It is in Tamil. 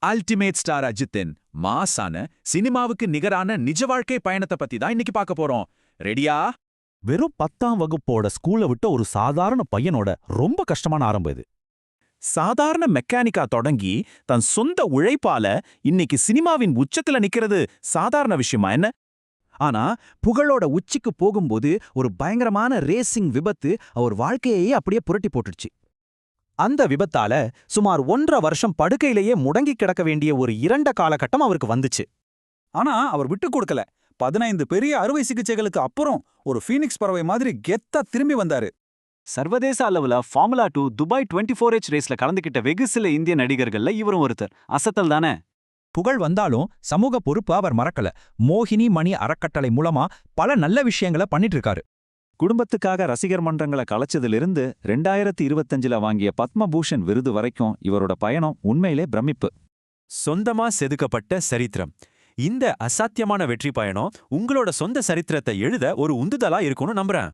அல்டிமேட் ஸ்டார் அஜித்தின் மாசான சினிமாவுக்கு நிகரான நிஜ வாழ்க்கை பயணத்தை பத்தி தான் இன்னைக்கு பார்க்க போறோம். ரெடியா? வெறும் 10ஆம் வகுப்போட ஸ்கூலை விட்ட ஒரு சாதாரண பையனோட ரொம்ப கஷ்டமான ஆரம்பம் இது. சாதாரண மெக்கானிக்கா தொடங்கி தன் சொந்த உழைப்பால இன்னைக்கு சினிமாவின் உச்சத்துல நிக்கிறது சாதாரண விஷயமா என்ன? ஆனா புகழோட உச்சிக்கு போகும்போது ஒரு பயங்கரமான ரேசிங் விபத்து அவர் வாழ்க்கையையே அப்படியே புரட்டி போட்டுடுச்சு. அந்த விபத்தால சுமார் 1.5 வருஷம் படுக்கையிலேயே முடங்கி கிடக்க வேண்டிய ஒரு இருண்ட காலகட்டம் அவருக்கு வந்துச்சு. ஆனா அவர் விட்டு கொடுக்கல. 15 பெரிய அறுவை சிகிச்சைகளுக்கு அப்புறம் ஒரு ஃபீனிக்ஸ் பறவை மாதிரி கெத்தா திரும்பி வந்தாரு. சர்வதேச அளவுல ஃபார்முலா 2 துபாய் 24H ரேஸ்ல கலந்துக்கிட்ட வெகு சில இந்திய நடிகர்கள்ல இவரும் ஒருத்தர். அசத்தல் தானே? புகழ் வந்தாலும் சமூக பொறுப்பு அவர் மறக்கல. மோகினி மணி அறக்கட்டளை மூலமா பல நல்ல விஷயங்களை பண்ணிட்டு இருக்காரு. குடும்பத்துக்காக ரசிகர் மன்றங்களை கலைச்சதிலிருந்து 2025ல வாங்கிய பத்மபூஷன் விருது வரைக்கும் இவரோட பயணம் உண்மையிலே பிரமிப்பு. சொந்தமா செதுக்கப்பட்ட சரித்திரம். இந்த அசாத்தியமான வெற்றி பயணம் உங்களோட சொந்த சரித்திரத்தை எழுத ஒரு உந்துதலா இருக்கும்னு நம்புறேன்.